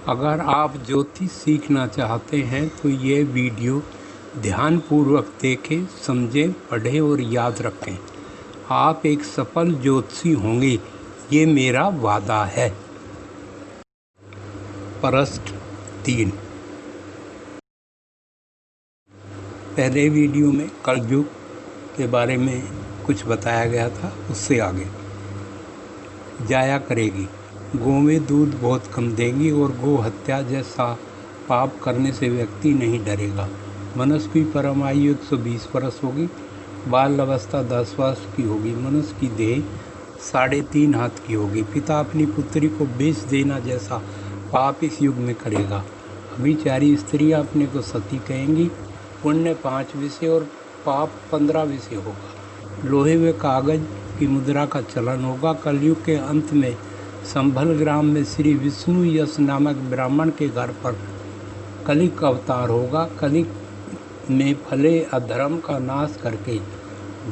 अगर आप ज्योतिष सीखना चाहते हैं तो ये वीडियो ध्यानपूर्वक देखें, समझें, पढ़ें और याद रखें। आप एक सफल ज्योतिषी होंगे, ये मेरा वादा है। प्रश्न 3। पहले वीडियो में कलयुग के बारे में कुछ बताया गया था, उससे आगे जाया करेगी। गौवें दूध बहुत कम देंगी और गौ हत्या जैसा पाप करने से व्यक्ति नहीं डरेगा। मनुष्य की परम आयु 120 वर्ष होगी। बाल अवस्था 10 वर्ष की होगी। मनुष्य की देह 3.5 हाथ की होगी। पिता अपनी पुत्री को बेच देना जैसा पाप इस युग में करेगा। अभिचारी स्त्रियां अपने को सती कहेंगी। पुण्य 5 विषय और पाप 15 विषय होगा। लोहे व कागज की मुद्रा का चलन होगा। कलयुग के अंत में संभल ग्राम में श्री विष्णु यश नामक ब्राह्मण के घर पर कलिक अवतार होगा। कलिक में फले अधर्म का नाश करके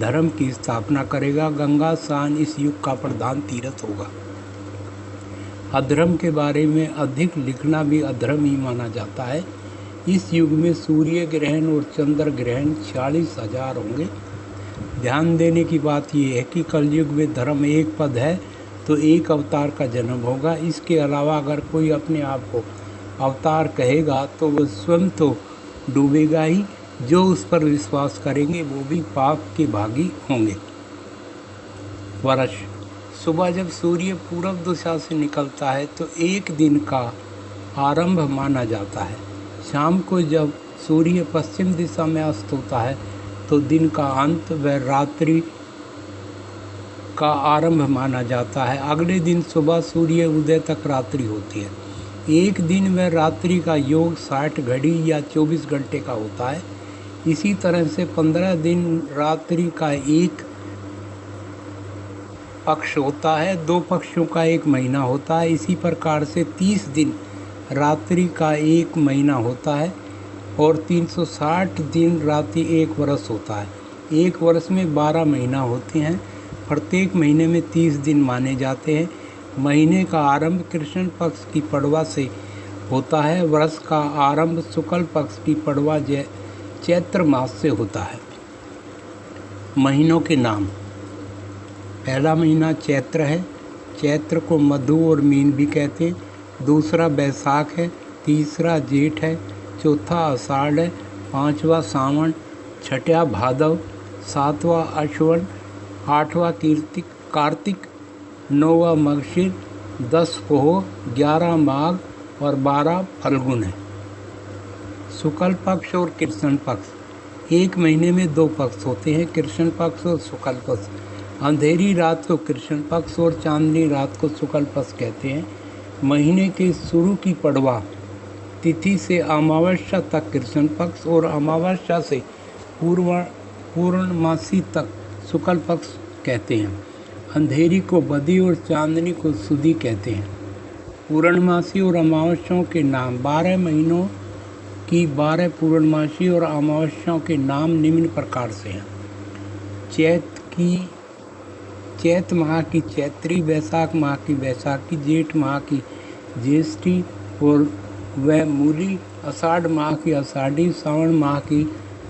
धर्म की स्थापना करेगा। गंगा स्नान इस युग का प्रधान तीर्थ होगा। अधर्म के बारे में अधिक लिखना भी अधर्म ही माना जाता है। इस युग में सूर्य ग्रहण और चंद्र ग्रहण 46,000 होंगे। ध्यान देने की बात यह है कि कलयुग में धर्म एक पद है तो एक अवतार का जन्म होगा। इसके अलावा अगर कोई अपने आप को अवतार कहेगा तो वह स्वयं तो डूबेगा ही, जो उस पर विश्वास करेंगे वो भी पाप के भागी होंगे। वर्ष सुबह जब सूर्य पूर्व दिशा से निकलता है तो एक दिन का आरंभ माना जाता है। शाम को जब सूर्य पश्चिम दिशा में अस्त होता है तो दिन का अंत व रात्रि का आरंभ माना जाता है। अगले दिन सुबह सूर्य उदय तक रात्रि होती है। एक दिन व रात्रि का योग 60 घड़ी या 24 घंटे का होता है। इसी तरह से 15 दिन रात्रि का एक पक्ष होता है। 2 पक्षों का एक महीना होता है। इसी प्रकार से 30 दिन रात्रि का एक महीना होता है और 360 दिन रात्रि एक वर्ष होता है। एक वर्ष में 12 महीना होते हैं। प्रत्येक महीने में 30 दिन माने जाते हैं। महीने का आरंभ कृष्ण पक्ष की पड़वा से होता है। वर्ष का आरंभ शुक्ल पक्ष की पड़वा चैत्र मास से होता है। महीनों के नाम। पहला महीना चैत्र है। चैत्र को मधु और मीन भी कहते हैं। दूसरा बैसाख है। तीसरा जेठ है। चौथा आषाढ़ है। 5वां सावन। 6वां भादव। 7वां अश्विन। 8वां कार्तिक। 9वां मगशिर। 10 पोह। 11 माघ और 12 फल्गुन है। शुक्ल पक्ष और कृष्ण पक्ष। एक महीने में 2 पक्ष होते हैं, कृष्ण पक्ष और शुक्ल पक्ष। अंधेरी रात को कृष्ण पक्ष और चांदनी रात को शुक्ल पक्ष कहते हैं। महीने के शुरू की पड़वा तिथि से अमावस्या तक कृष्ण पक्ष और अमावस्या से पूर्णमासी तक शुक्ल पक्ष कहते हैं। अंधेरी को बदी और चांदनी को सुदी कहते हैं। पूर्णमासी और अमावस्याओं के नाम। 12 महीनों की 12 पूर्णमासी और अमावस्याओं के नाम निम्न प्रकार से हैं। चैत माह की चैत्री, वैशाख माह की वैशाखी, जेठ माह की ज्येष्ठी और वह मूली, आषाढ़ माह की आषाढ़ी, सावन माह की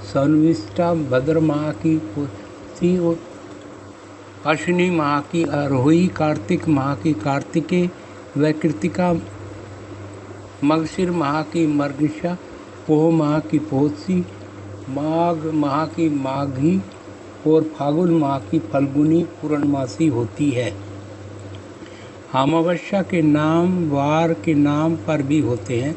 सन्विष्टा, भद्र माह की पुष्टि और अश्विनी माह की अरोही, कार्तिक माह की कार्तिकेय व कृतिका, मगशिर माह की मर्गशा, पोह माह की पोषी, माघ माह की माघी और फाल्गुन माह की फल्गुनी पूर्णमासी होती है। अमावस्या के नाम वार के नाम पर भी होते हैं,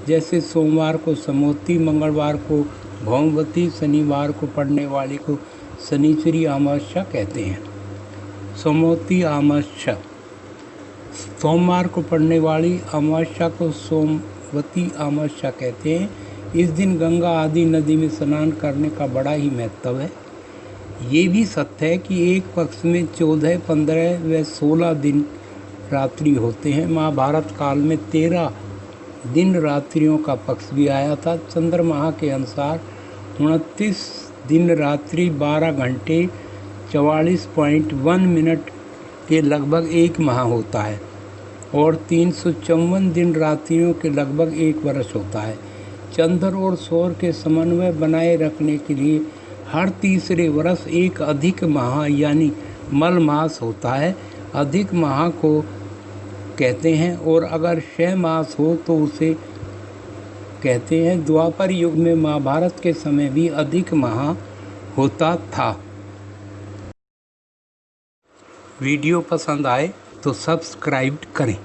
जैसे सोमवार को समोती, मंगलवार को भौमवती, शनिवार को पड़ने वाली को शनिचरी अमावस्या कहते हैं। सोमवती अमावस्या। सोमवार को पड़ने वाली अमावस्या को सोमवती अमावस्या कहते हैं। इस दिन गंगा आदि नदी में स्नान करने का बड़ा ही महत्व है। ये भी सत्य है कि एक पक्ष में 14, 15 व 16 दिन रात्रि होते हैं। महाभारत काल में 13 दिन रात्रियों का पक्ष भी आया था। चंद्रमा के अनुसार 29 दिन रात्रि 12 घंटे 44.1 मिनट के लगभग एक माह होता है। और 354 दिन रात्रियों के लगभग 1 वर्ष होता है। चंद्र और सौर के समन्वय बनाए रखने के लिए हर तीसरे वर्ष एक अधिक माह यानी मल मास होता है। अधिक माह को कहते हैं और अगर 6 मास हो तो उसे कहते हैं। द्वापर युग में महाभारत के समय भी अधिक माह होता था। वीडियो पसंद आए तो सब्सक्राइब करें।